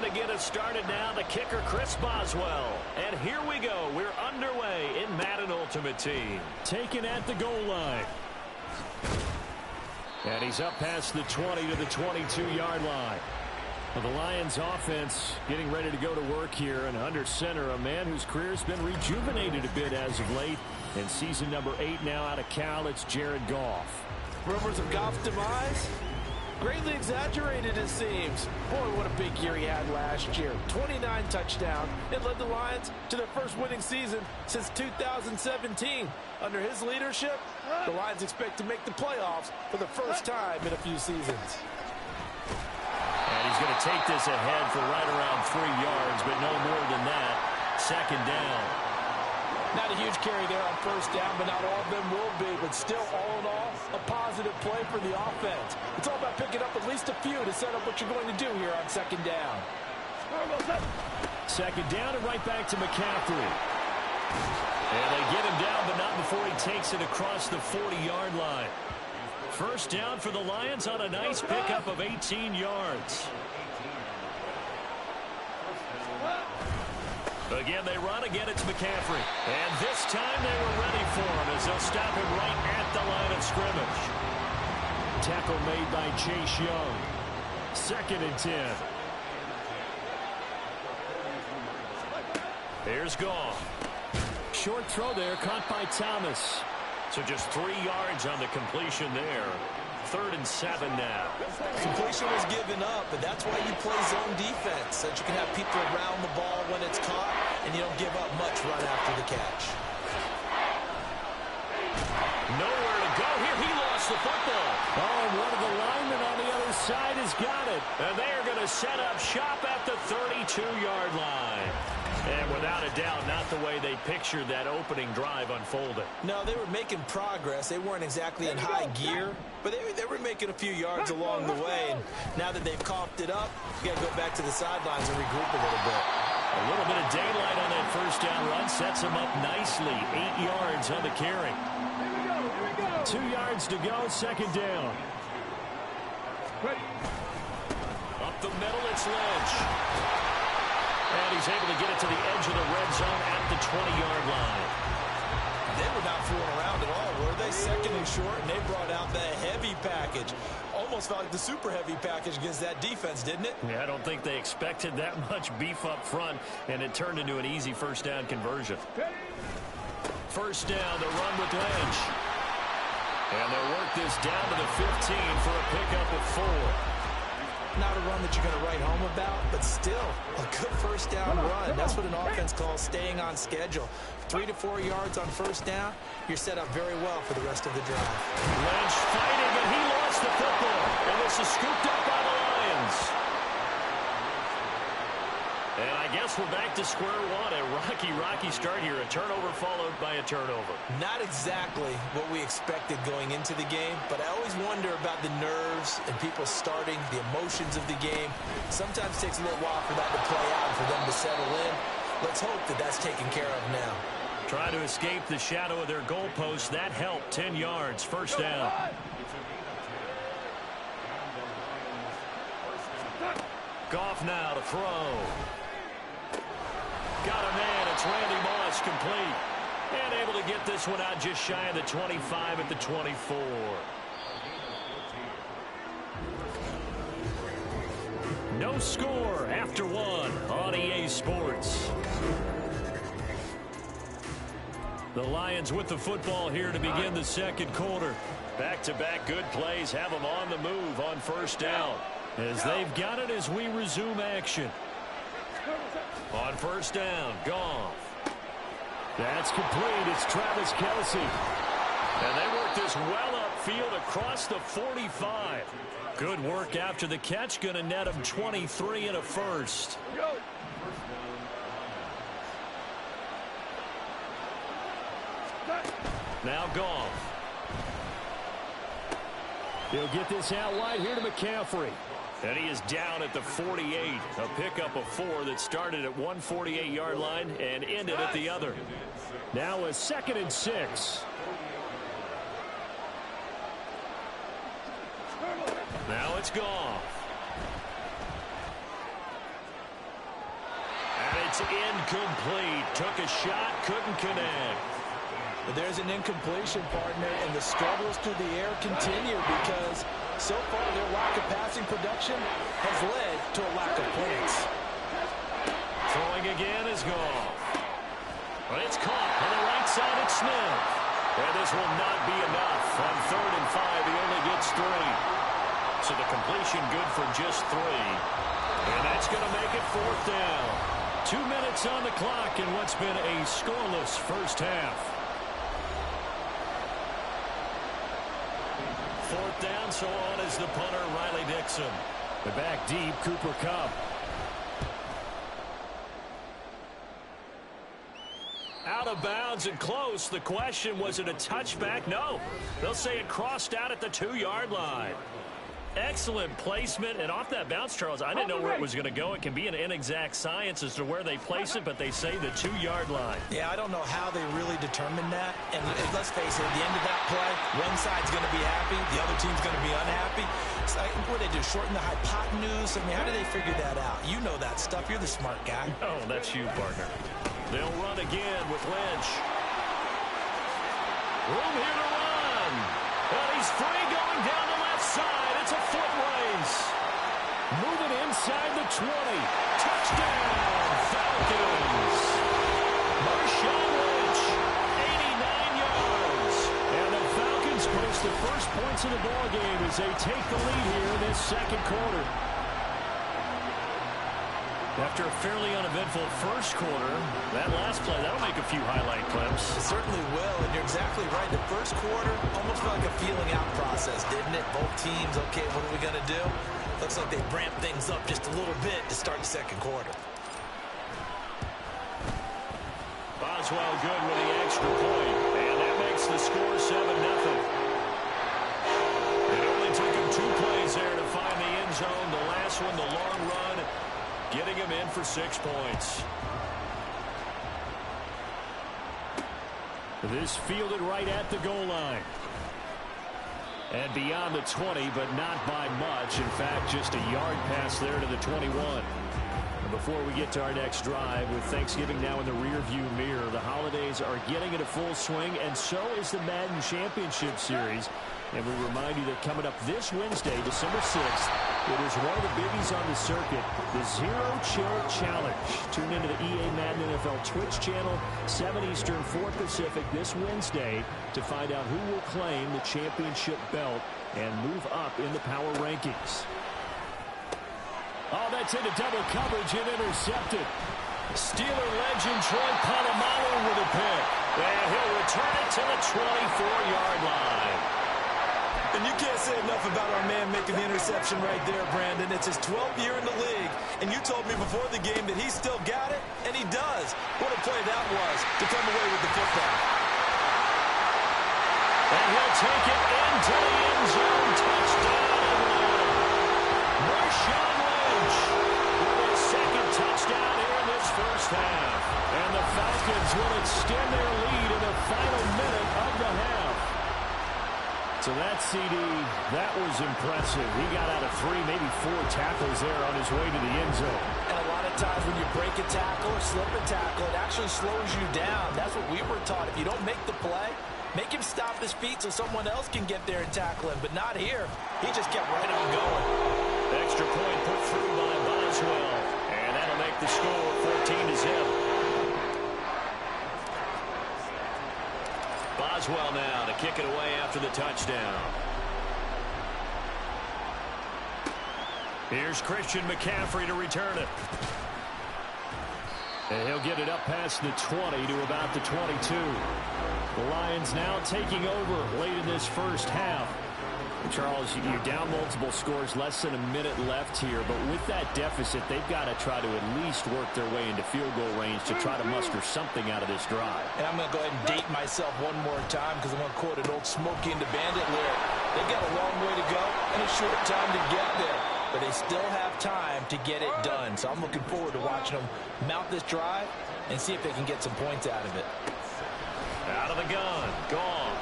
to get us started now, the kicker, Chris Boswell. And here we go. We're underway in Madden Ultimate Team. Taken at the goal line. And he's up past the 20 to the 22-yard line. Well, the Lions offense getting ready to go to work here, and under center, a man whose career has been rejuvenated a bit as of late. In season number 8 now out of Cal, it's Jared Goff. Rumors of Goff's demise? Greatly exaggerated, it seems. Boy, what a big year he had last year. 29 touchdowns. It led the Lions to their first winning season since 2017. Under his leadership, the Lions expect to make the playoffs for the first time in a few seasons. And he's going to take this ahead for right around 3 yards, but no more than that. Second down. Not a huge carry there on first down, but not all of them will be. But still, all in all, a positive play for the offense. It's all about picking up at least a few to set up what you're going to do here on second down. Second down and right back to McCaffrey. And they get him down, but not before he takes it across the 40-yard line. First down for the Lions on a nice pickup of 18 yards. Again, they run. Again, it's McCaffrey. And this time they were ready for him as they'll stop him right at the line of scrimmage. Tackle made by Chase Young. Second and 10. Here's Goff. Short throw there, caught by Thomas. So just 3 yards on the completion there. Third and 7 now. Completion was given up, but that's why you play zone defense, so that you can have people around the ball when it's caught, and you don't give up much right after the catch. Nowhere to go here. He lost the football. Oh, and one of the linemen on the other side has got it. And they are going to set up shop at the 32-yard line. And without a doubt, not the way they pictured that opening drive unfolding. No, they were making progress. They weren't exactly in high gear, but they were making a few yards along the way. And now that they've coughed it up, you got to go back to the sidelines and regroup a little bit. A little bit of daylight on that first down run sets them up nicely. 8 yards on the carry. 2 yards to go, second down. Up the middle, it's Lynch. And he's able to get it to the edge of the red zone at the 20-yard line. They were not fooling around at all, were they? Second and short, and they brought out the heavy package. Almost felt like the super heavy package against that defense, didn't it? Yeah, I don't think they expected that much beef up front, and it turned into an easy first down conversion. First down, the run with Lynch. And they'll work this down to the 15 for a pickup of 4. Not a run that you're going to write home about, but still a good first down run. That's what an offense calls staying on schedule. 3 to 4 yards on first down, you're set up very well for the rest of the drive. Lynch fighting, and he lost the football. And this is scooped up by the Lions. And I guess we're back to square one. A rocky start here. A turnover followed by a turnover. Not exactly what we expected going into the game, but I always wonder about the nerves and people starting, the emotions of the game. Sometimes it takes a little while for that to play out, for them to settle in. Let's hope that that's taken care of now. Try to escape the shadow of their goalpost. That helped. 10 yards. First down. Goff now to throw. Got a man. It's Randy Moss, complete. And able to get this one out just shy of the 25 at the 24. No score after one on EA Sports. The Lions with the football here to begin the second quarter. Back-to-back good plays have them on the move on first down. As they've got it as we resume action. On first down, Goff. That's complete. It's Travis Kelce. And they work this well upfield across the 45. Good work after the catch. Going to net him 23 and a first. Now Goff. He'll get this out wide here to McCaffrey. And he is down at the 48. A pickup of 4 that started at 148-yard line and ended at the other. Now a second and 6. Now it's Goff. is incomplete. Took a shot, couldn't connect. But there's an incompletion, partner, and the struggles through the air continue because so far their lack of passing production has led to a lack of points. Throwing again is gone. But it's caught on the right side at Smith. And this will not be enough. On 3rd and 5, he only gets 3. So the completion good for just 3. And that's going to make it 4th down. 2 minutes on the clock in what's been a scoreless first half. 4th down, so on is the punter, Riley Dixon. The back deep, Cooper Kupp. Out of bounds and close. The question, was it a touchback? No. They'll say it crossed out at the 2-yard line. Excellent placement, and off that bounce, Charles, I didn't know where it was going to go. It can be an inexact science as to where they place it, but they say the 2-yard line. Yeah, I don't know how they really determined that. And let's face it, at the end of that play, one side's going to be happy, the other team's going to be unhappy. So what do they do, shorten the hypotenuse? I mean, how do they figure that out? You know that stuff. You're the smart guy. Oh, that's you, partner. They'll run again with Lynch. Room here to run. And he's free going down the left side. It's a foot race. Moving inside the 20. Touchdown, Falcons. Marshawn Lynch, 89 yards. And the Falcons post the first points of the ballgame as they take the lead here in this second quarter. After a fairly uneventful first quarter, that last play, that'll make a few highlight clips. It certainly will, and you're exactly right. The first quarter almost felt like a feeling out process, didn't it? Both teams, okay, what are we going to do? Looks like they ramped things up just a little bit to start the second quarter. Boswell good with the extra point, and that makes the score 7-0. It only took him 2 plays there to find the end zone. The last one, the long run, getting him in for 6 points. This fielded right at the goal line. And beyond the 20, but not by much. In fact, just a yard pass there to the 21. And before we get to our next drive, with Thanksgiving now in the rearview mirror, the holidays are getting into full swing, and so is the Madden Championship Series. And we remind you that coming up this Wednesday, December 6th, it is one of the biggies on the circuit, the Zero Chair Challenge. Tune into the EA Madden NFL Twitch channel, 7 Eastern, 4 Pacific this Wednesday to find out who will claim the championship belt and move up in the power rankings. Oh, that's into double coverage and intercepted. Steeler legend Troy Polamalu with a pick. And he'll return it to the 24-yard line. And you can't say enough about our man making the interception right there, Brandon. It's his 12th year in the league, and you told me before the game that he still got it, and he does. What a play that was to come away with the football. And he'll take it into the end zone. Touchdown, Atlanta. Marshawn Lynch with his second touchdown here in this first half. And the Falcons will extend their lead in the final minute of the half. So that CD, that was impressive. He got out of 3, maybe 4 tackles there on his way to the end zone. And a lot of times when you break a tackle or slip a tackle, it actually slows you down. That's what we were taught. If you don't make the play, make him stop his feet so someone else can get there and tackle him. But not here. He just kept right on going. Extra point put through by Boswell. And that'll make the score 14-0. Boswell now to kick it away after the touchdown. Here's Christian McCaffrey to return it. And he'll get it up past the 20 to about the 22. The Lions now taking over late in this first half. Charles, you're down multiple scores, less than a minute left here, but with that deficit, they've got to try to at least work their way into field goal range to try to muster something out of this drive. And I'm going to go ahead and date myself one more time because I'm going to quote an old Smokey and the Bandit lyric. They've got a long way to go and a short time to get there, but they still have time to get it done. So I'm looking forward to watching them mount this drive and see if they can get some points out of it. Out of the gun, gone.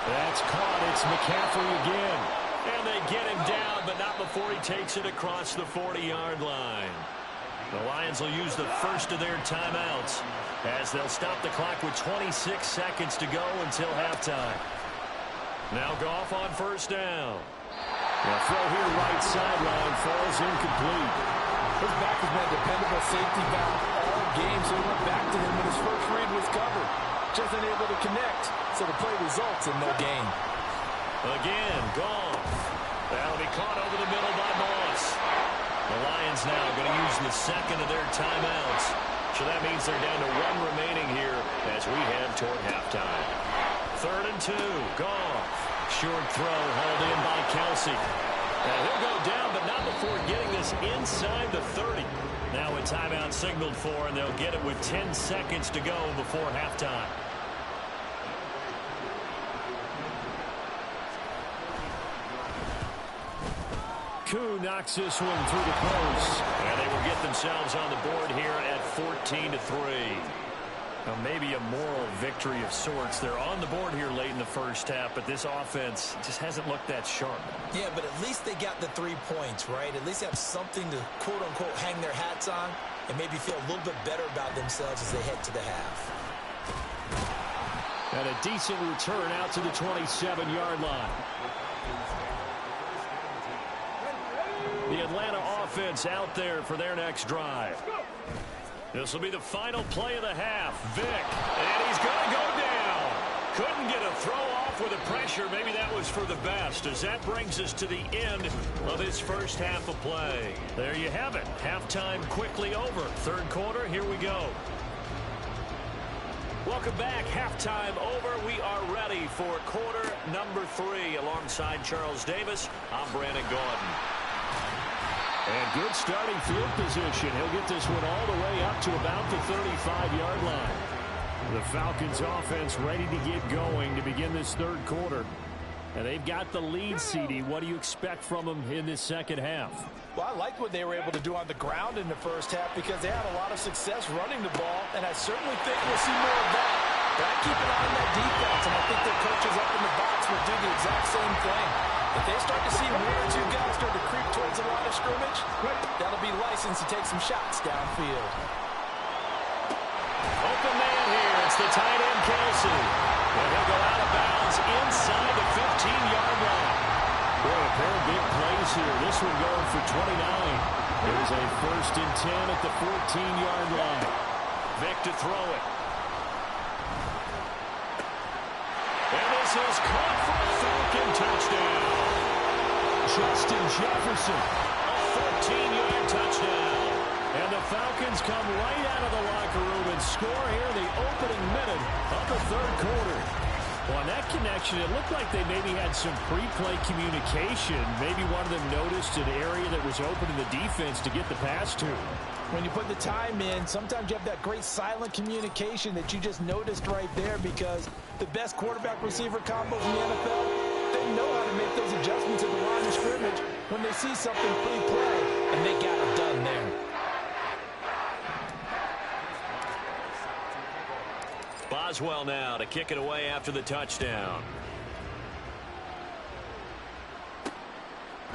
That's caught. It's McCaffrey again. And they get him down, but not before he takes it across the 40-yard line. The Lions will use the first of their timeouts as they'll stop the clock with 26 seconds to go until halftime. Now Goff on first down. The throw here right sideline falls incomplete. His back has been a dependable safety valve all game, so he went back to him when his first read was covered. Just unable to connect, so the play results in no gain. Again, Goff. That'll be caught over the middle by Moss. The Lions now going to use the second of their timeouts. So that means they're down to one remaining here as we head toward halftime. 3rd and 2, Goff. Short throw held in by Kelsey. Now he'll go down, but not before getting this inside the 30. Now a timeout signaled for, and they'll get it with 10 seconds to go before halftime. Koo knocks this one through the post. And they will get themselves on the board here at 14-3. Now, maybe a moral victory of sorts. They're on the board here late in the first half, but this offense just hasn't looked that sharp. Yeah, but at least they got the 3 points, right? At least they have something to, quote-unquote, hang their hats on and maybe feel a little bit better about themselves as they head to the half. And a decent return out to the 27-yard line. The Atlanta offense out there for their next drive. This will be the final play of the half. Vick, and he's going to go down. Couldn't get a throw off with the pressure. Maybe that was for the best, as that brings us to the end of this first half of play. There you have it. Halftime quickly over. 3rd quarter, here we go. Welcome back. Halftime over. We are ready for quarter number 3. Alongside Charles Davis, I'm Brandon Gaudin. And good starting field position. He'll get this one all the way up to about the 35-yard line. The Falcons offense ready to get going to begin this 3rd quarter. And they've got the lead, CD. What do you expect from them in this second half? Well, I like what they were able to do on the ground in the first half because they had a lot of success running the ball, and I certainly think we'll see more of that. But I keep an eye on that defense, and I think their coaches up in the box will do the exact same thing. If they start to see 1 or 2 guys start to creep towards the line of scrimmage, that'll be licensed to take some shots downfield. Open man here. It's the tight end, Kelsey. And he'll go out of bounds inside the 15-yard line. Boy, a pair of big plays here. This one going for 29. There's a 1st and 10 at the 14-yard line. Vick to throw it. And this is caught for a Falcon touchdown. Justin Jefferson. A 14-yard touchdown. And the Falcons come right out of the locker room and score here in the opening minute of the 3rd quarter. Well, on that connection, it looked like they maybe had some pre-play communication. Maybe one of them noticed an area that was open in the defense to get the pass to. When you put the time in, sometimes you have that great silent communication that you just noticed right there because the best quarterback-receiver combos in the NFL, they know how to make those adjustments at the line of scrimmage when they see something pre-play, and they got it done there. Boswell now to kick it away after the touchdown.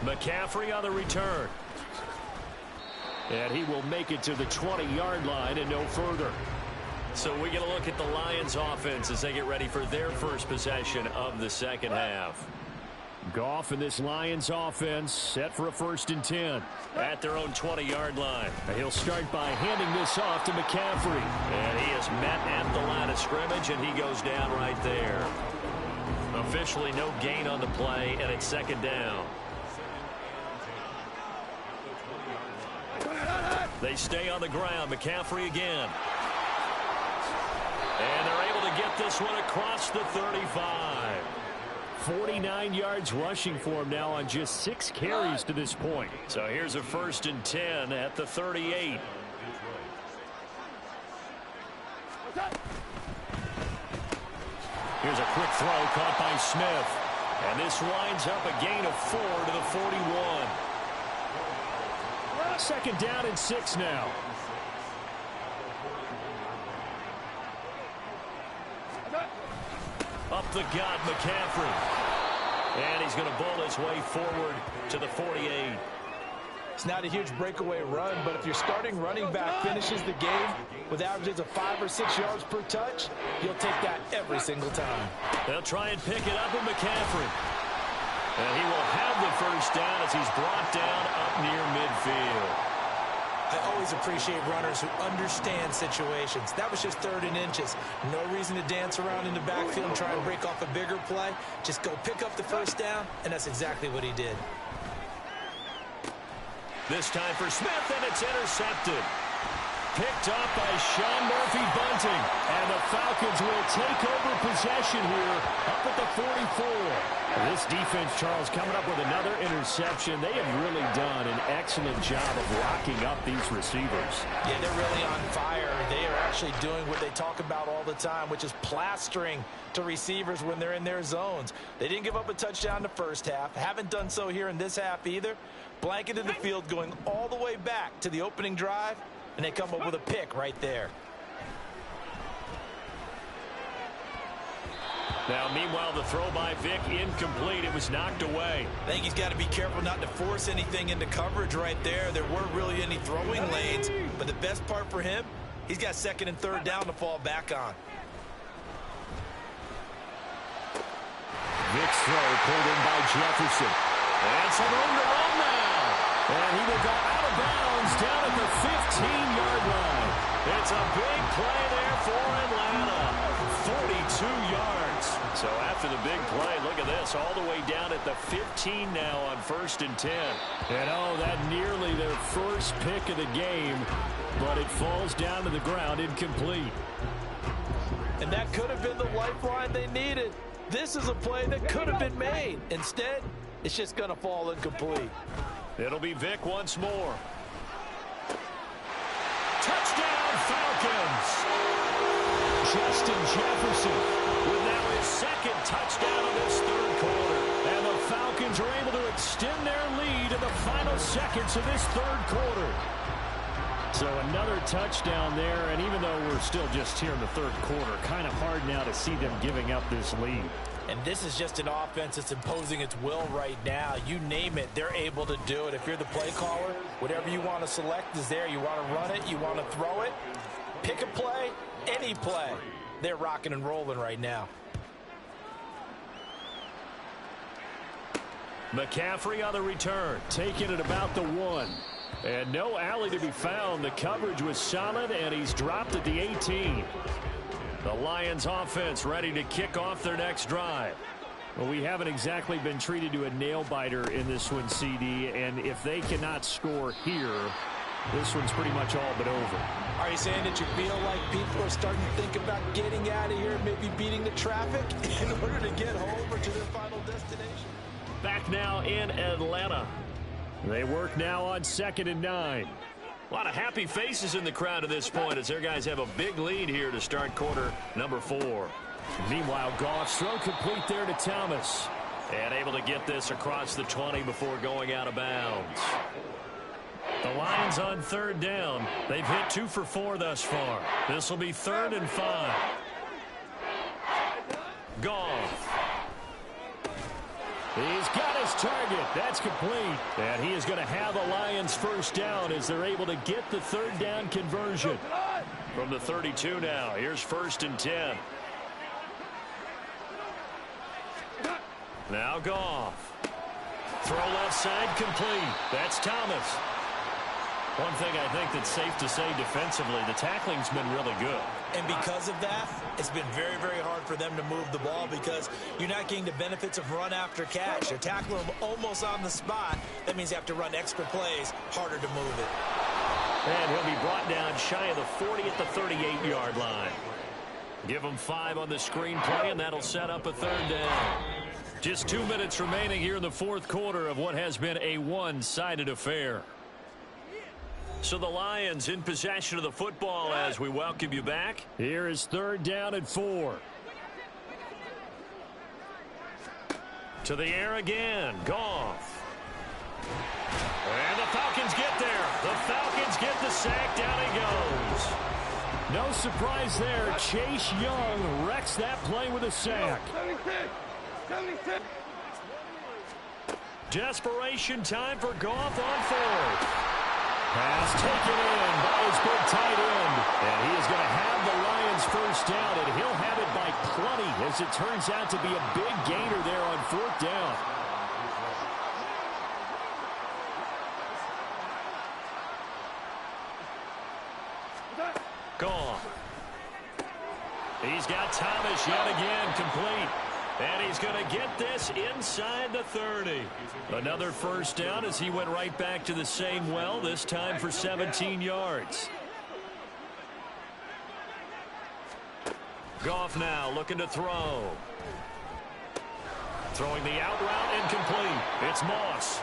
McCaffrey on the return. And he will make it to the 20-yard line and no further. So we get a look at the Lions offense as they get ready for their first possession of the second half. Goff and this Lions offense set for a 1st and 10. At their own 20-yard line. And he'll start by handing this off to McCaffrey. And he is met at the line of scrimmage, and he goes down right there. Officially no gain on the play, and it's 2nd down. They stay on the ground. McCaffrey again. And they're able to get this one across the 35. 49 yards rushing for him now on just 6 carries to this point. So here's a 1st and 10 at the 38. Here's a quick throw caught by Smith. And this winds up a gain of 4 to the 41. 2nd down and 6 now. Up the gut, McCaffrey. And he's going to bowl his way forward to the 48. It's not a huge breakaway run, but if your starting running back finishes the game with averages of 5 or 6 yards per touch, you'll take that every single time. They'll try and pick it up with McCaffrey. And he will have the first down as he's brought down up near midfield. I always appreciate runners who understand situations. That was just 3rd and inches. No reason to dance around in the backfield and try and break off a bigger play. Just go pick up the first down, and that's exactly what he did. This time for Smith, and it's intercepted. Picked up by Sean Murphy-Bunting. And the Falcons will take over possession here up at the 44. This defense, Charles, coming up with another interception. They have really done an excellent job of locking up these receivers. Yeah, they're really on fire. They are actually doing what they talk about all the time, which is plastering to receivers when they're in their zones. They didn't give up a touchdown the first half. Haven't done so here in this half either. Blanketed the field going all the way back to the opening drive, and they come up with a pick right there. Now, meanwhile, the throw by Vic incomplete. It was knocked away. I think he's got to be careful not to force anything into coverage right there. There weren't really any throwing lanes, but the best part for him, he's got 2nd and 3rd down to fall back on. Vic's throw pulled in by Jefferson. And some room to run now. And he will go out of bounds down at the 15-yard line. It's a big play there for Atlanta. 42 yards. So after the big play, look at this, all the way down at the 15 now on 1st and 10. And oh, that nearly their first pick of the game, but it falls down to the ground incomplete. And that could have been the lifeline they needed. This is a play that could have been made. Instead, it's just going to fall incomplete. It'll be Vic once more. Touchdown, Falcons! Justin Jefferson with now his 2nd touchdown of this 3rd quarter. And the Falcons are able to extend their lead in the final seconds of this 3rd quarter. So another touchdown there, and even though we're still just here in the 3rd quarter, kind of hard now to see them giving up this lead. And this is just an offense that's imposing its will right now. You name it, they're able to do it. If you're the play caller, whatever you want to select is there. You want to run it, you want to throw it, pick a play, any play. They're rocking and rolling right now. McCaffrey on the return, taking it about the 1. And no alley to be found. The coverage was solid, and he's dropped at the 18. The Lions offense ready to kick off their next drive. Well, we haven't exactly been treated to a nail-biter in this one, CD, and if they cannot score here, this one's pretty much all but over. Are you saying that you feel like people are starting to think about getting out of here and maybe beating the traffic in order to get home or to their final destination? Back now in Atlanta. They work now on 2nd and 9. A lot of happy faces in the crowd at this point as their guys have a big lead here to start quarter number 4. Meanwhile, Goff's throw complete there to Thomas. And able to get this across the 20 before going out of bounds. The Lions on 3rd down. They've hit 2 for 4 thus far. This will be 3rd and 5. Goff. He's got his target. That's complete. And he is going to have a Lions first down as they're able to get the 3rd down conversion. From the 32 now, here's 1st and 10. Now Goff. Throw left side complete. That's Thomas. One thing I think that's safe to say defensively, the tackling's been really good. And because of that, it's been very, very hard for them to move the ball because you're not getting the benefits of run after catch. You're tackling them almost on the spot. That means you have to run extra plays, harder to move it. And he'll be brought down shy of the 40 at the 38-yard line. Give him 5 on the screen play, and that'll set up a 3rd down. Just 2 minutes remaining here in the 4th quarter of what has been a one-sided affair. So the Lions in possession of the football as we welcome you back. Here is 3rd down and 4. To the air again. Goff. And the Falcons get there. The Falcons get the sack. Down he goes. No surprise there. Chase Young wrecks that play with a sack. desperation time for Goff on fourth. Pass taken in by his big tight end. And he is going to have the Lions first down, and he'll have it by plenty as it turns out to be a big gainer there on fourth down. Goff. He's got Thomas yet again complete. And he's going to get this inside the 30. Another first down as he went right back to the same well, this time for 17 yards. Goff now looking to throw. Throwing the out route incomplete. It's Moss.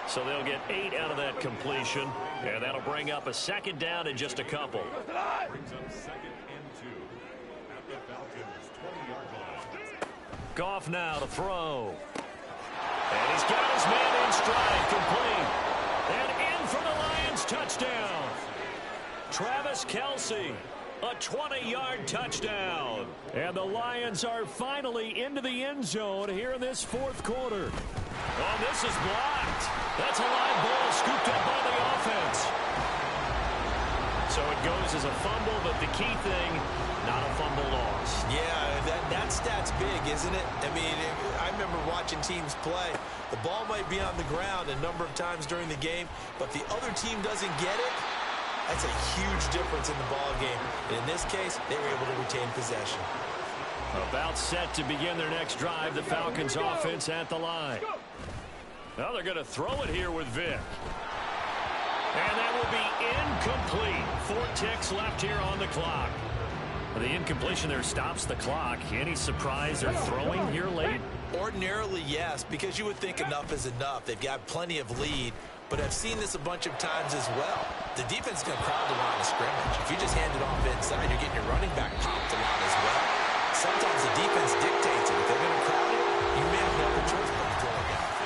So they'll get 8 out of that completion. And that'll bring up a second down in just a couple. Brings up 2nd and 2 at the Falcons' 20-yard line. Goff now to throw. And he's got his man in stride, complete. And in for the Lions touchdown. Travis Kelce, a 20-yard touchdown. And the Lions are finally into the end zone here in this fourth quarter. Oh, this is blocked. That's a live ball scooped up by the offense. So it goes as a fumble, but the key thing, not a fumble loss. Yeah, that stat's big, isn't it? I mean, I remember watching teams play. The ball might be on the ground a number of times during the game, but the other team doesn't get it. That's a huge difference in the ball game. And in this case, they were able to retain possession. About set to begin their next drive, the Falcons offense at the line. Now they're going to throw it here with Vick. And that will be incomplete. 4 ticks left here on the clock. The incompletion there stops the clock. Any surprise they're throwing here late? Ordinarily, yes, because you would think enough is enough. They've got plenty of lead, but I've seen this a bunch of times as well. The defense is going to crowd the line of scrimmage. If you just hand it off inside, you're getting your running back popped a lot as well. Sometimes the defense dictates it. If they're going to crowd it, you may have no other choice but to throw it downfield.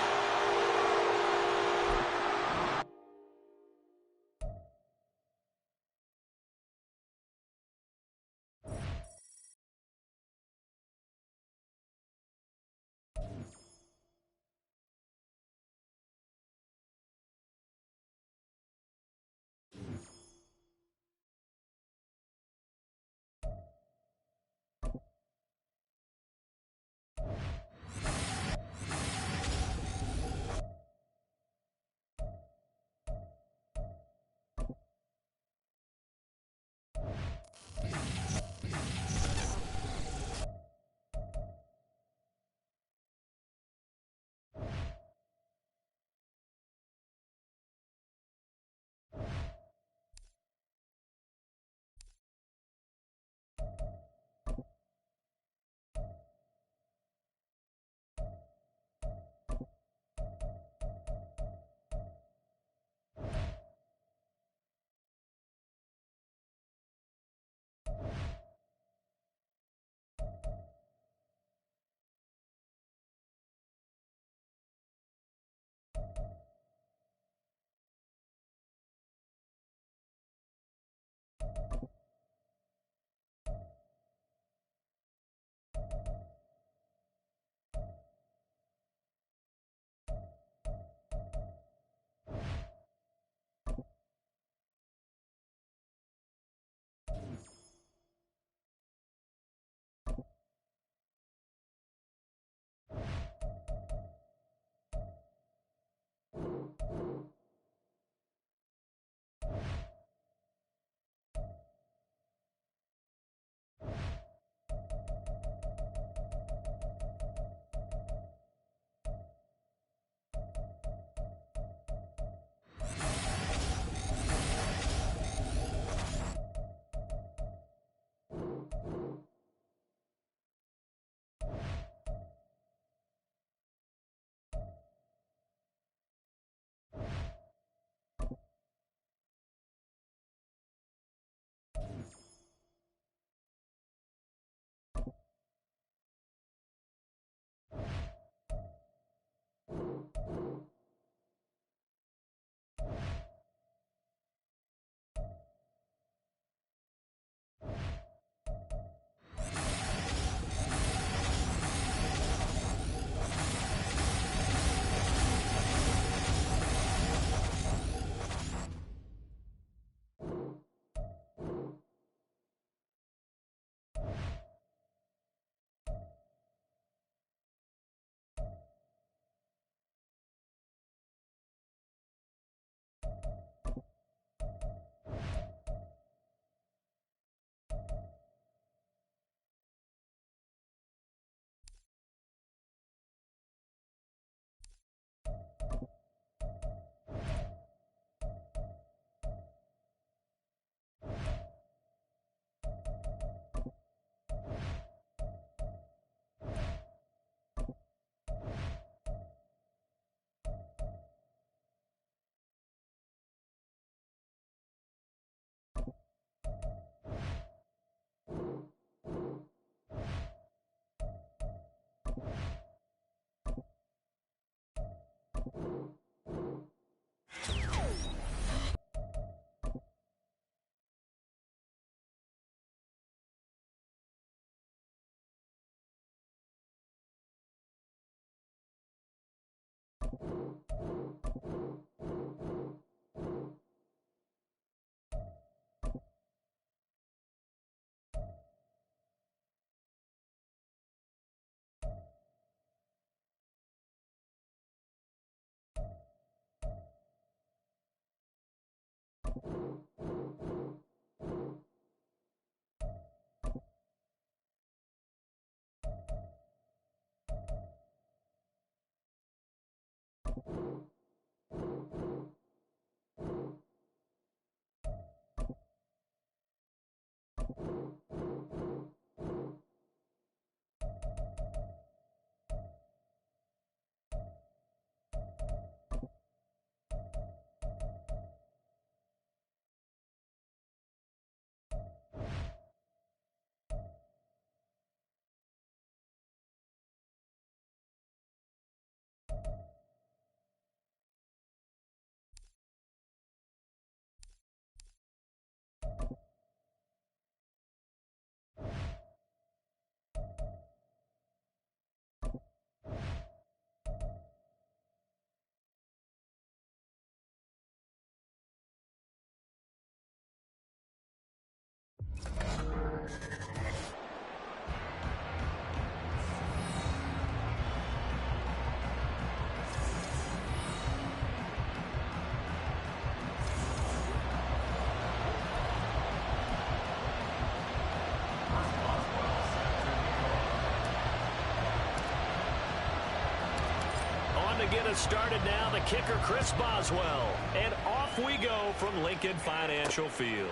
get us started now. The kicker, Chris Boswell. And off we go from Lincoln Financial Field.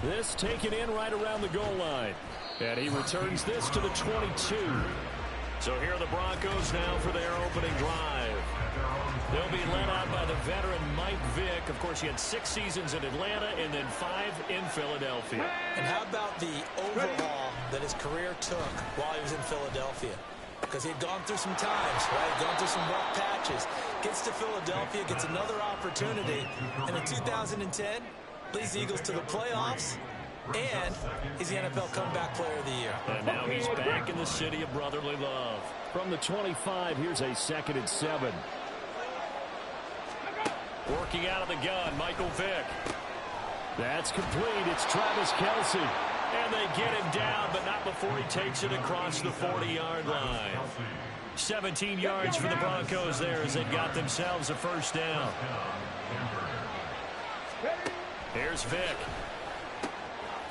This taken in right around the goal line. And he returns this to the 22. So here are the Broncos now for their opening drive. They'll be led out by the veteran Mike Vick. Of course, he had 6 seasons in Atlanta and then 5 in Philadelphia. And how about the overhaul that his career took while he was in Philadelphia? Because he had gone through some times, right? Gone through some rough patches. Gets to Philadelphia, gets another opportunity. And in 2010, leads the Eagles to the playoffs. And he's the NFL Comeback Player of the Year. And now he's back in the city of brotherly love. From the 25, here's a 2nd and 7. Working out of the gun, Michael Vick. That's complete. It's Travis Kelce. And they get him down, but not before he takes it across the 40-yard line. 17 yards for the Broncos there as they got themselves a first down. Here's Vick.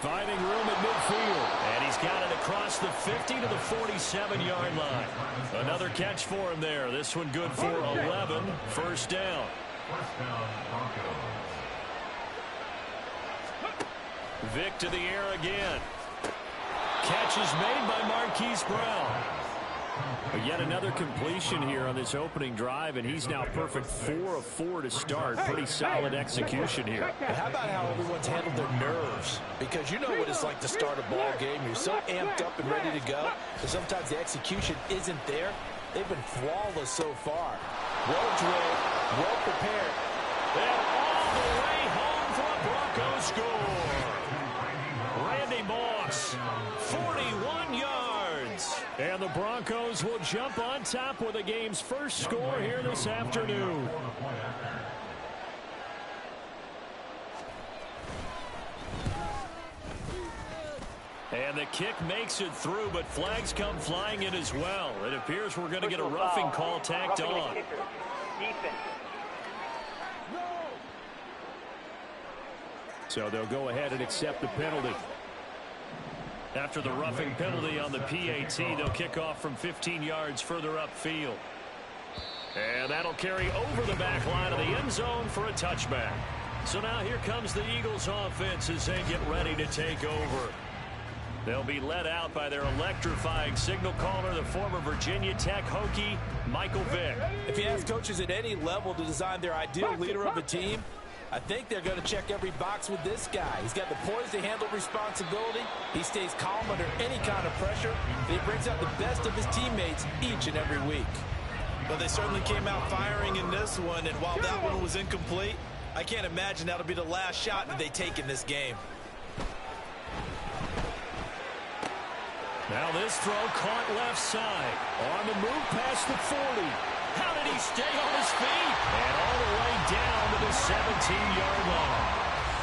Finding room at midfield. And he's got it across the 50 to the 47-yard line. Another catch for him there. This one good for 11. First down. Vick to the air again. Catch is made by Marquise Brown. But yet another completion here on this opening drive, and he's now perfect 4 of 4 to start. Pretty solid execution here. And how about how everyone's handled their nerves? Because you know what it's like to start a ball game. You're so amped up and ready to go, but sometimes the execution isn't there. They've been flawless so far. Well drilled, well prepared. And all the way home for a Broncos score. Randy Moss, 41 yards. And the Broncos will jump on top with the game's first score here this afternoon. And the kick makes it through, but flags come flying in as well. It appears we're going to get a roughing call tacked on. So they'll go ahead and accept the penalty. After the roughing penalty on the PAT, they'll kick off from 15 yards further upfield. And that'll carry over the back line of the end zone for a touchback. So now here comes the Eagles offense as they get ready to take over. They'll be led out by their electrifying signal caller, the former Virginia Tech Hokie, Michael Vick. If you ask coaches at any level to design their ideal leader of a team, I think they're going to check every box with this guy. He's got the poise to handle responsibility. He stays calm under any kind of pressure. And he brings out the best of his teammates each and every week. Well, they certainly came out firing in this one, and while that one was incomplete, I can't imagine that'll be the last shot that they take in this game. Now this throw caught left side. On the move past the 40. How did he stay on his feet? And all the way down to the 17-yard line.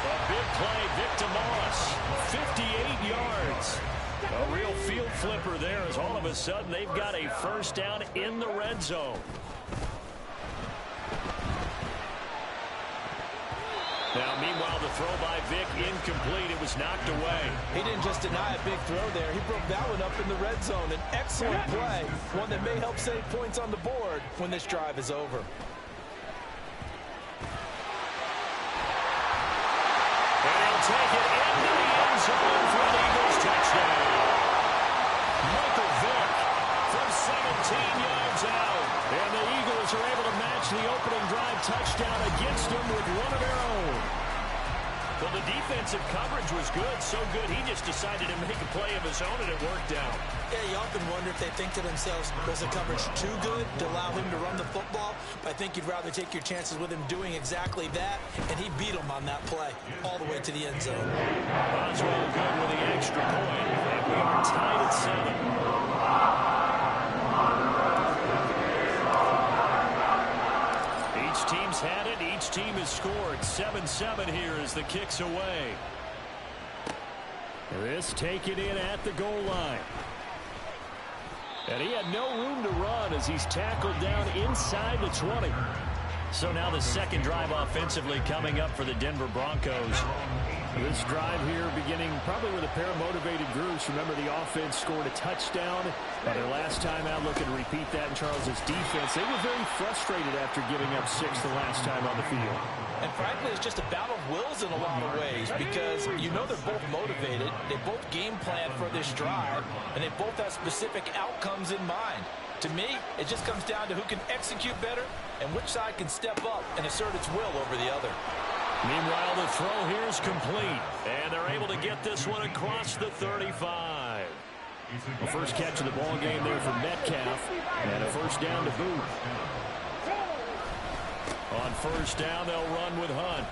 A big play, Victor Moss, 58 yards. A real field flipper there as all of a sudden they've got a first down in the red zone. Now, meanwhile, the throw by Vick incomplete. It was knocked away. He didn't just deny a big throw there. He broke that one up in the red zone. An excellent play, one that may help save points on the board when this drive is over. And he'll take it into the end zone for an Eagles touchdown. Michael Vick from 17 yards out. And the Eagles are able to match the opening drive touchdown against them with one of their own. Well, the defensive coverage was good, so good he just decided to make a play of his own, and it worked out. Yeah, you often wonder if they think to themselves, was the coverage too good to allow him to run the football? But I think you'd rather take your chances with him doing exactly that, and he beat him on that play all the way to the end zone. Boswell good with the extra point, and we are tied at 7. Team's had it. Each team has scored. 7-7 here as the kick's away. This taken in at the goal line. And he had no room to run as he's tackled down inside the 20. So now the second drive offensively coming up for the Denver Broncos. This drive here beginning probably with a pair of motivated groups. Remember, the offense scored a touchdown on their last time out. Looking to repeat that in Charles's defense. They were very frustrated after giving up 6 the last time on the field. And frankly, it's just a battle of wills in a lot of ways because you know they're both motivated. They both game plan for this drive, and they both have specific outcomes in mind. To me, it just comes down to who can execute better and which side can step up and assert its will over the other. Meanwhile, the throw here is complete, and they're able to get this one across the 35. The first catch of the ball game there for Metcalf, and a first down to boot. On first down, they'll run with Hunt.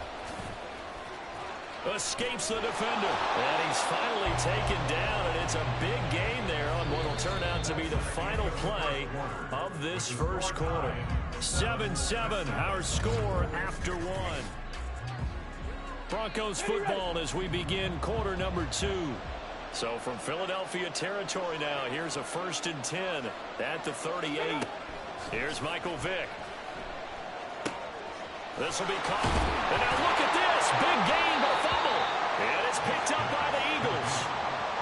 Escapes the defender, and he's finally taken down, and it's a big gain there on what will turn out to be the final play of this first quarter. 7-7, our score after one. Broncos football as we begin quarter number 2. So from Philadelphia territory now, here's a 1st and 10 at the 38. Here's Michael Vick. This will be caught. And now look at this. Big gain, but fumble. And it's picked up by the Eagles.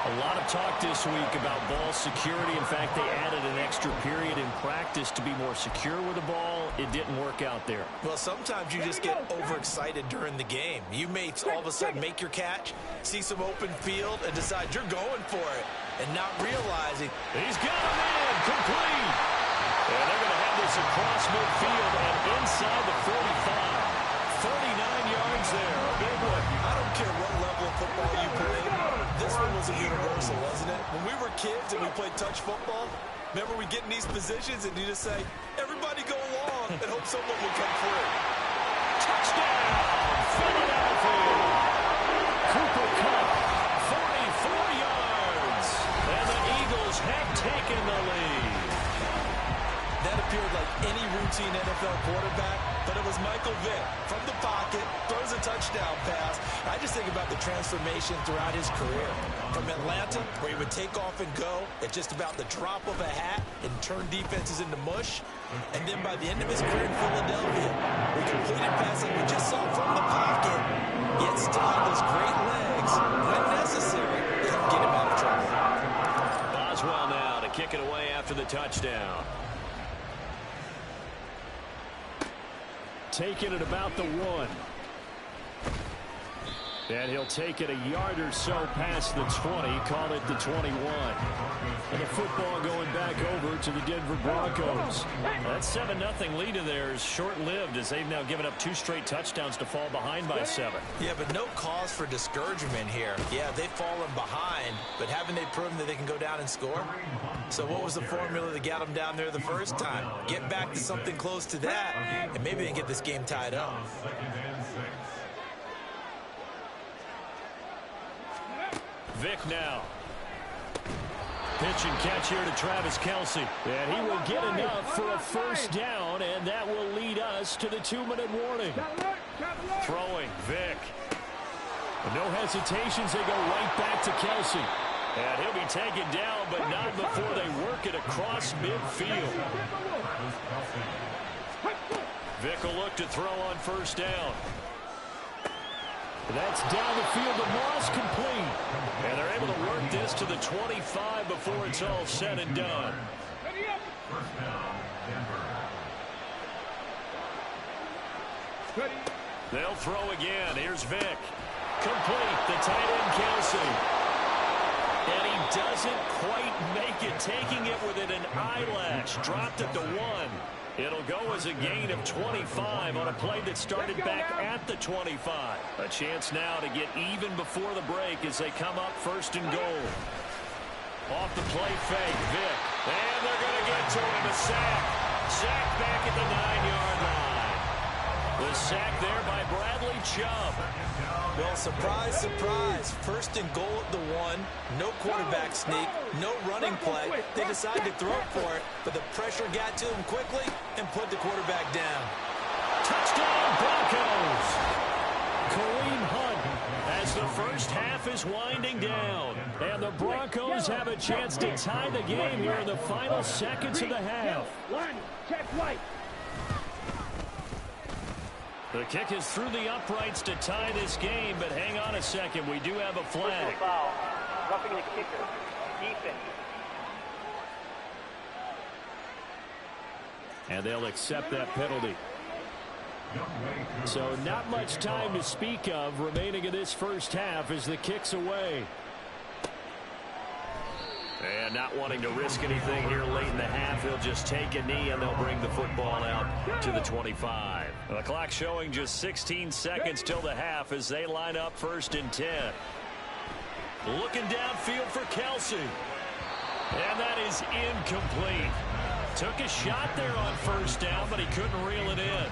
A lot of talk this week about ball security. In fact, they added an extra period in practice to be more secure with the ball. It didn't work out there. Well, sometimes you just get overexcited during the game. You may all of a sudden make your catch, see some open field, and decide you're going for it, and not realizing he's got a man complete. And they're going to have this across midfield and inside the 45. 39 yards there, a big one. I don't care what level of football you play. This one was a universal, wasn't it? When we were kids and we played touch football, remember we get in these positions and you just say, everybody go along and hope someone will come through. Touchdown, Philadelphia. Cooper Kupp, 44 yards. And the Eagles have taken the lead. That appeared like any routine NFL quarterback, but it was Michael Vick from the pocket, throws a touchdown pass. I just think about the transformation throughout his career. From Atlanta, where he would take off and go at just about the drop of a hat and turn defenses into mush. And then by the end of his career in Philadelphia, we completed passes we just saw from the pocket, yet still had those great legs. When necessary, they can get him out of trouble. Boswell now to kick it away after the touchdown. Taking it about the 1. And he'll take it a yard or so past the 20, call it the 21. And the football going back over to the Denver Broncos. That 7-0 lead of theirs short-lived as they've now given up 2 straight touchdowns to fall behind by 7. Yeah, but no cause for discouragement here. Yeah, they've fallen behind, but haven't they proven that they can go down and score? So what was the formula that got them down there the first time? Get back to something close to that, and maybe they can get this game tied up. Vick now. Pitch and catch here to Travis Kelce. And he will get enough for a first down, and that will lead us to the 2-minute warning. Throwing, Vick. No hesitations, they go right back to Kelce. And he'll be taken down, but not before they work it across midfield. Vick will look to throw on first down. That's down the field to Moss, complete. And they're able to work this to the 25 before it's all said and done. They'll throw again. Here's Vick. Complete. The tight end, Kelce. And he doesn't quite make it, taking it within an eyelash. Dropped it to 1. It'll go as a gain of 25 on a play that started back at the 25. A chance now to get even before the break as they come up 1st and goal. Off the play fake, Vick. And they're going to get to him. A sack. Sack back at the 9-yard line. The sack there by Bradley Chubb. Well, surprise, surprise. 1st and goal at the 1. No quarterback sneak. No running play. They decide to throw for it, but the pressure got to him quickly and put the quarterback down. Touchdown, Broncos. Kareem Hunt as the first half is winding down. And the Broncos have a chance to tie the game here in the final seconds of the half. Line, check right. The kick is through the uprights to tie this game, but hang on a second. We do have a flag. Foul. Roughing the kicker. Defense. And they'll accept that penalty. So not much time to speak of remaining in this first half as the kick's away. And not wanting to risk anything here late in the half, he'll just take a knee and they'll bring the football out to the 25. The clock showing just 16 seconds till the half as they line up 1st and 10. Looking downfield for Kelsey. And that is incomplete. Took a shot there on 1st down, but he couldn't reel it in.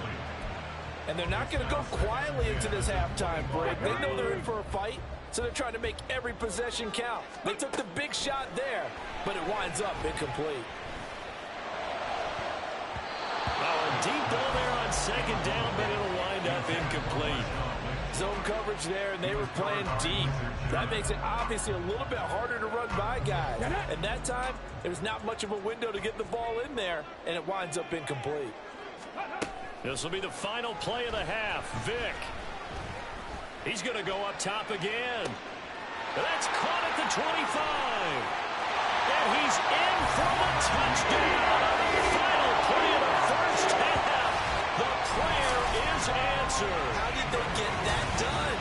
And they're not going to go quietly into this halftime break. They know they're in for a fight, so they're trying to make every possession count. They took the big shot there, but it winds up incomplete. Oh, a deep ball there on 2nd down, but it'll wind up incomplete. Zone coverage there, and they were playing deep. That makes it obviously a little bit harder to run by guys. And that time, there was not much of a window to get the ball in there, and it winds up incomplete. This will be the final play of the half. Vick. He's going to go up top again. That's caught at the 25. And he's in for the touchdown. Final play of the first half. The prayer is answered. How did they get that done?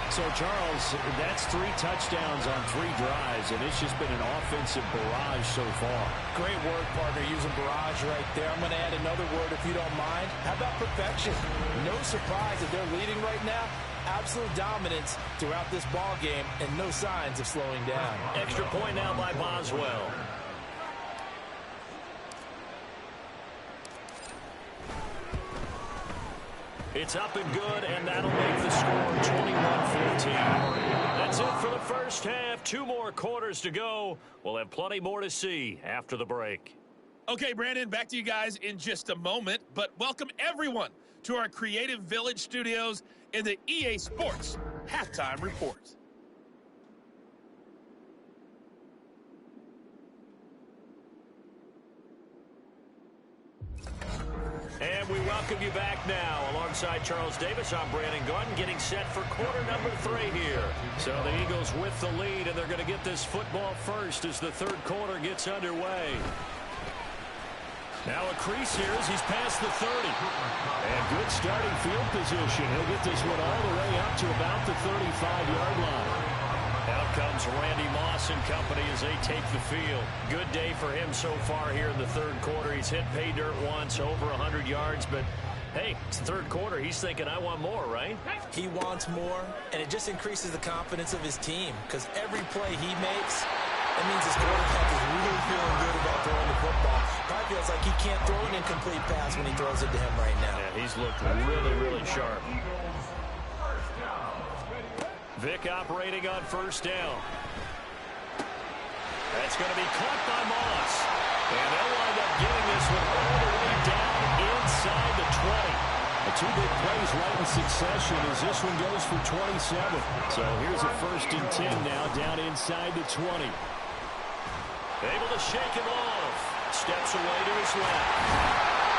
So, Charles, that's 3 touchdowns on 3 drives, and it's just been an offensive barrage so far. Great word, partner, using barrage right there. I'm going to add another word if you don't mind. How about perfection? No surprise that they're leading right now. Absolute dominance throughout this ball game and no signs of slowing down. Extra point now by Boswell. It's up and good, and that'll make the score 21-14. That's it for the first half. 2 more quarters to go. We'll have plenty more to see after the break. Okay, Brandon, back to you guys in just a moment, but welcome everyone to our Creative Village studios in the EA Sports Halftime Report. And we welcome you back now. Alongside Charles Davis, I'm Brandon Gordon, getting set for quarter number 3 here. So the Eagles with the lead, and they're going to get this football first as the 3rd quarter gets underway. Now a crease here as he's past the 30. And good starting field position. He'll get this one all the way up to about the 35-yard line. Out comes Randy Moss and company as they take the field. Good day for him so far here in the 3rd quarter. He's hit pay dirt once, over 100 yards, but hey, it's the 3rd quarter. He's thinking, I want more, right? He wants more, and it just increases the confidence of his team because every play he makes, that means his quarterback is really feeling good about throwing the football. Probably feels like he can't throw an incomplete pass when he throws it to him right now. Yeah, he's looked really, really sharp. Vick operating on 1st down. That's going to be caught by Moss. And they'll wind up getting this one all the way down inside the 20. 2 big plays right in succession as this one goes for 27. So here's a 1st and 10 now down inside the 20. Able to shake him off. Steps away to his left.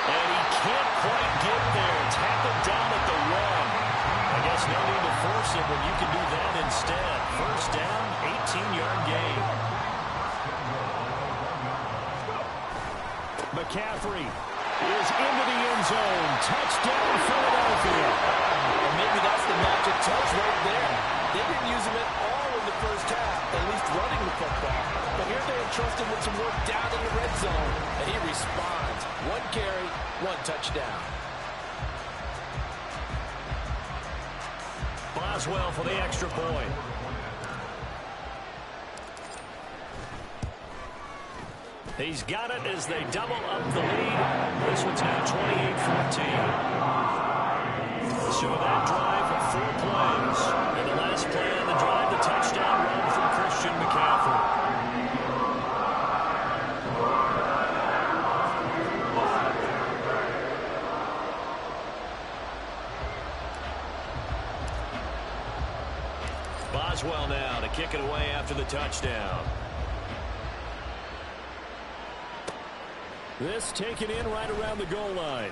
And he can't quite get there. Tackled down at the 1. I guess no need to force it when you can do that instead. 1st down, 18-yard gain. McCaffrey is into the end zone. Touchdown, Philadelphia. And maybe that's the magic touch right there. They didn't use him at all in the first half, at least running the football. But here they entrust him with some work down in the red zone, and he responds. 1 carry, 1 touchdown. Boswell for the extra point. He's got it as they double up the lead. This one's now 28-14. So that drive, 4 plays. And the last play on the drive, the touchdown run from Christian McCaffrey. Boswell now to kick it away after the touchdown. This taken in right around the goal line.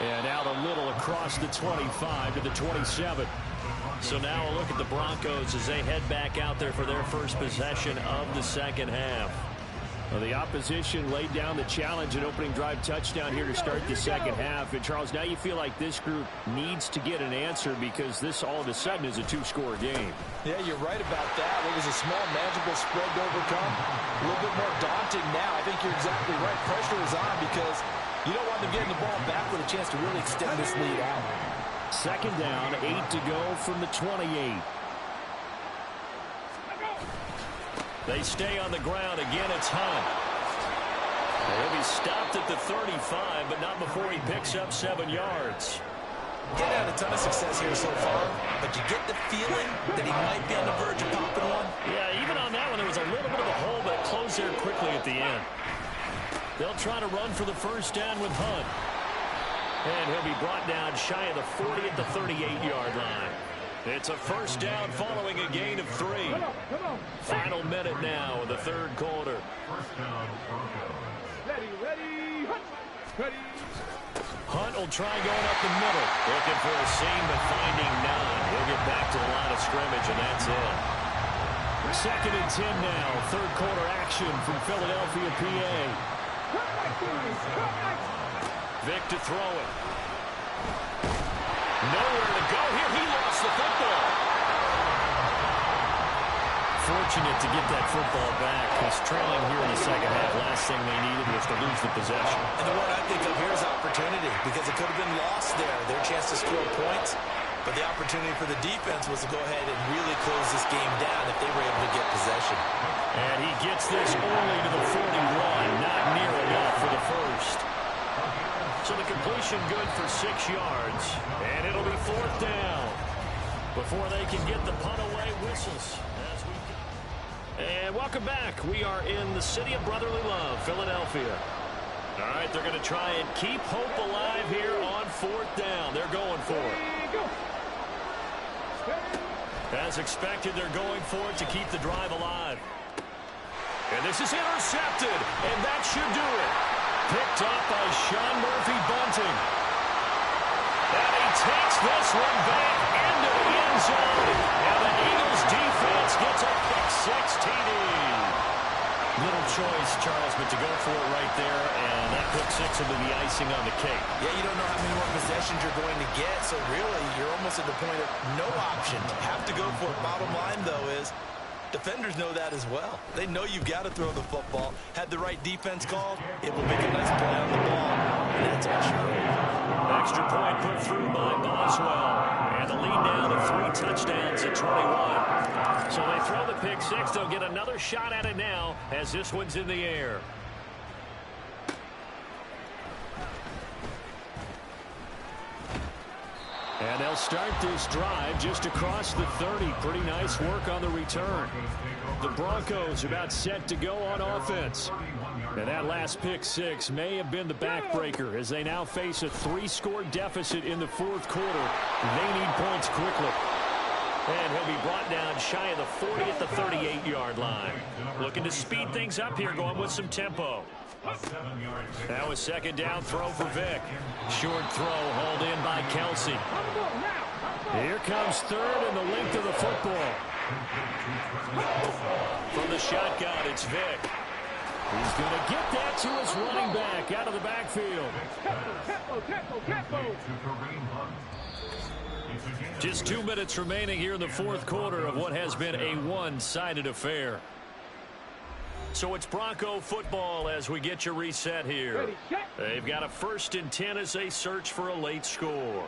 And now the little across the 25 to the 27. So now a look at the Broncos as they head back out there for their first possession of the second half. Well, the opposition laid down the challenge, an opening drive touchdown here to start the second half. And, Charles, now you feel like this group needs to get an answer because this all of a sudden is a two-score game. Yeah, you're right about that. It was a small, manageable spread to overcome. A little bit more daunting now. I think you're exactly right. Pressure is on because you don't want them getting the ball back with a chance to really extend this lead out. Second down, 8 to go from the 28. They stay on the ground. Again, it's Hunt. He'll be stopped at the 35, but not before he picks up 7 yards. He's had a ton of success here so far, but you get the feeling that he might be on the verge of popping one. Yeah, even on that one, there was a little bit of a hole, but it closed there quickly at the end. They'll try to run for the first down with Hunt. And he'll be brought down shy of the 40 at the 38-yard line. It's a first down following a gain of 3. Final minute now in the third quarter. Hunt will try going up the middle. Looking for a seam, but finding none. He'll get back to the line of scrimmage, and that's it. Second and 10 now. Third quarter action from Philadelphia, PA. Vic to throw it. Nowhere to go here. He lost the football. Fortunate to get that football back. Because trailing here in the second half, last thing they needed was to lose the possession. And the word I think of here is opportunity, because it could have been lost there. Their chance to score points. But the opportunity for the defense was to go ahead and really close this game down if they were able to get possession. And he gets this only to the 41. Not near enough for the first. So the completion good for 6 yards. And it'll be fourth down before they can get the punt away whistles. And welcome back. We are in the city of brotherly love, Philadelphia. All right, they're going to try and keep hope alive here on fourth down. They're going for it. As expected, they're going for it to keep the drive alive. And this is intercepted, and that should do it. Picked up by Sean Murphy Bunting. And he takes this one back into the end zone. And the Eagles defense gets a pick-6 TD. Little choice, Charles, but to go for it right there, and that pick-6 will be the icing on the cake. Yeah, you don't know how many more possessions you're going to get, so really you're almost at the point of no option. Have to go for it. Bottom line, though, is defenders know that as well. They know you've got to throw the football. Had the right defense called, it will make a nice play on the ball, and that's all sure. Extra point put through by Boswell. And the lead now to 3 touchdowns at 21. So they throw the pick-6. They'll get another shot at it now as this one's in the air. And they'll start this drive just across the 30. Pretty nice work on the return. The Broncos about set to go on offense. And that last pick-6 may have been the backbreaker as they now face a 3-score deficit in the fourth quarter. They need points quickly. And he'll be brought down shy of the 40 at the 38-yard line. Looking to speed things up here, going with some tempo. Now a second down throw for Vic. Short throw hauled in by Kelsey. Here comes third and the length of the football. From the shotgun, it's Vic. He's going to get that to his running back out of the backfield. Just 2 minutes remaining here in the fourth quarter of what has been a one-sided affair. So it's Bronco football as we get you reset here. They've got a 1st and 10 as they search for a late score.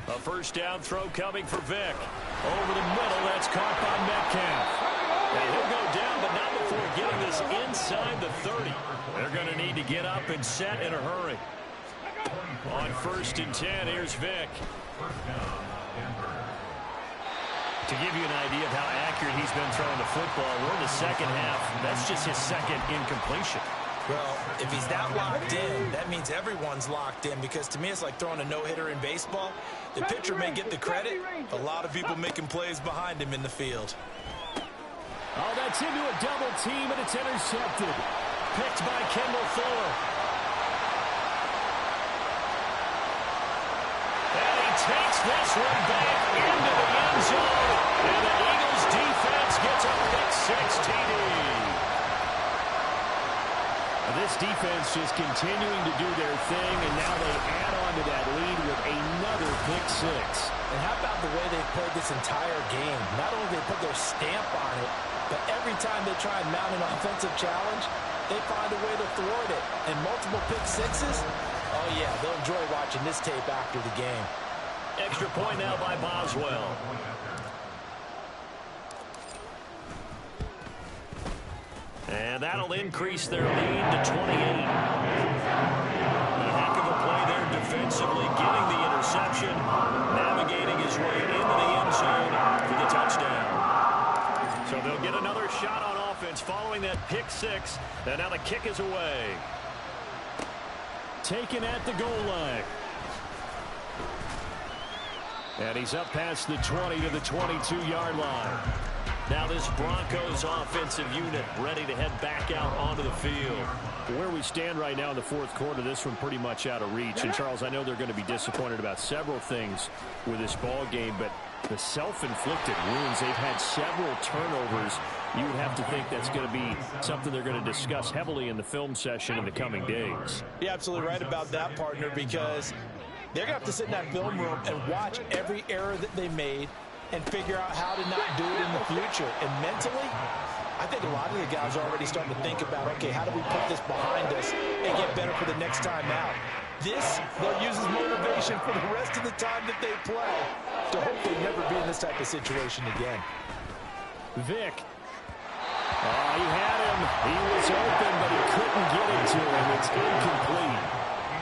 A first down throw coming for Vic. Over the middle, that's caught by Metcalf. And he'll go down, but not before getting this inside the 30. They're going to need to get up and set in a hurry. On 1st and 10, here's Vic. To give you an idea of how accurate he's been throwing the football, we're in the second half. That's just his second incompletion. Well, if he's that locked in, that means everyone's locked in, because to me it's like throwing a no-hitter in baseball. The pitcher may get the credit, a lot of people making plays behind him in the field. Oh, that's into a double team, and it's intercepted. Picked by Kendall Fuller. And he takes this one back into the end zone. And the Eagles defense gets a pick-six TD. This defense just continuing to do their thing, and now they add on to that lead with another pick-six. And how about the way they've played this entire game? Not only do they put their stamp on it, but every time they try and mount an offensive challenge, they find a way to thwart it. And multiple pick-sixes, oh yeah, they'll enjoy watching this tape after the game. Extra point now by Boswell. And that'll increase their lead to 28. A heck of a play there defensively, getting the interception, navigating his way into the end zone for the touchdown. So they'll get another shot on offense following that pick-six, and now the kick is away. Taken at the goal line. And he's up past the 20 to the 22-yard line. Now this Broncos offensive unit ready to head back out onto the field. Where we stand right now in the fourth quarter, this one pretty much out of reach. And, Charles, I know they're going to be disappointed about several things with this ball game, but the self-inflicted wounds, they've had several turnovers. You would have to think that's going to be something they're going to discuss heavily in the film session in the coming days. You're absolutely right about that, partner, because they're going to have to sit in that film room and watch every error that they made and figure out how to not do it in the future. And mentally, I think a lot of the guys are already starting to think about, okay, how do we put this behind us and get better for the next time out? This, they'll use as motivation for the rest of the time that they play to hopefully never be in this type of situation again. Vic. Oh, he had him. He was open, but he couldn't get it to him. It's incomplete.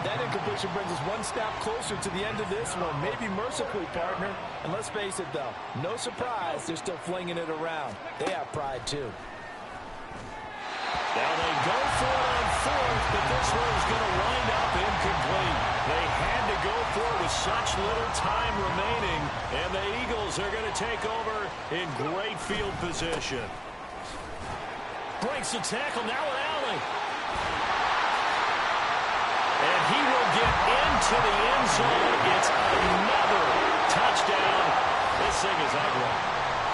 That incompletion brings us one step closer to the end of this one. Maybe mercifully, partner. And let's face it, though, no surprise, they're still flinging it around. They have pride, too. Now they go for it on fourth, but this one's going to wind up incomplete. They had to go for it with such little time remaining, and the Eagles are going to take over in great field position. Breaks the tackle now with Allen. And he will get into the end zone. It's another touchdown. This thing is ugly.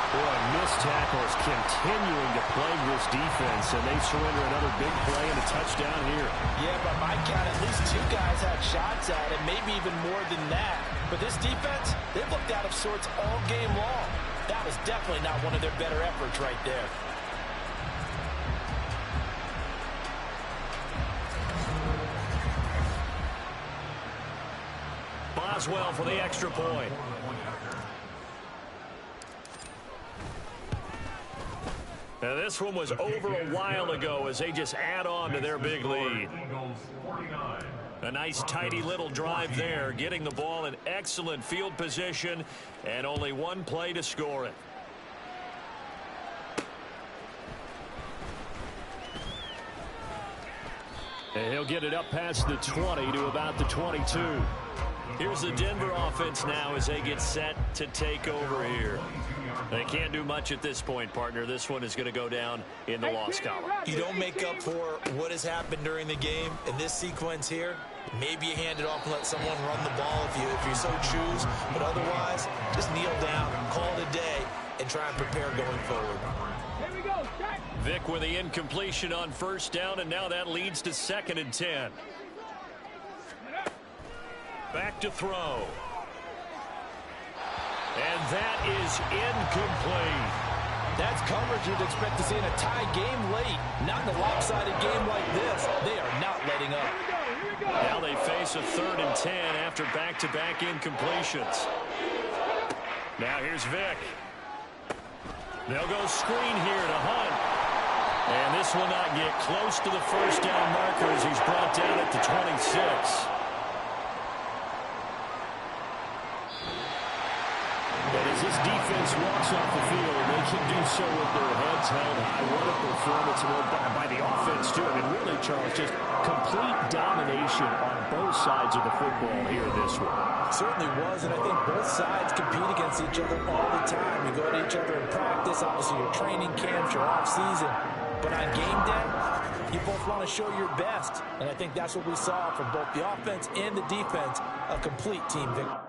Boy, missed tackles continuing to plague this defense, and they surrender another big play and a touchdown here. Yeah, by my count, at least two guys had shots at it, maybe even more than that. But this defense, they've looked out of sorts all game long. That was definitely not one of their better efforts right there. Boswell for the extra point. Now this one was over a while ago as they just add on to their big lead. A nice tidy little drive there, getting the ball in excellent field position and only one play to score it. And he'll get it up past the 20 to about the 22. Here's the Denver offense now as they get set to take over here. They can't do much at this point, partner. This one is going to go down in the loss column. You don't make up for what has happened during the game in this sequence here. Maybe you hand it off and let someone run the ball if you so choose. But otherwise, just kneel down, call it a day, and try and prepare going forward. Here we go, Jack. Vic with the incompletion on first down, and now that leads to 2nd and 10. Back to throw. And that is incomplete. That's coverage you'd expect to see in a tie game late. Not in a lopsided game like this. They are not letting up. Now they face a 3rd and 10 after back-to-back incompletions. Now here's Vic. They'll go screen here to Hunt. And this will not get close to the first down marker as he's brought down at the 26. But his As this defense walks off the field, they can do so with their heads held high. What a performance by the offense, too. I mean, really, Charles, just complete domination on both sides of the football here this one. Certainly was, and I think both sides compete against each other all the time. You go to each other in practice, obviously your training camps, your off-season. But on game day, you both want to show your best. And I think that's what we saw from both the offense and the defense, a complete team victory.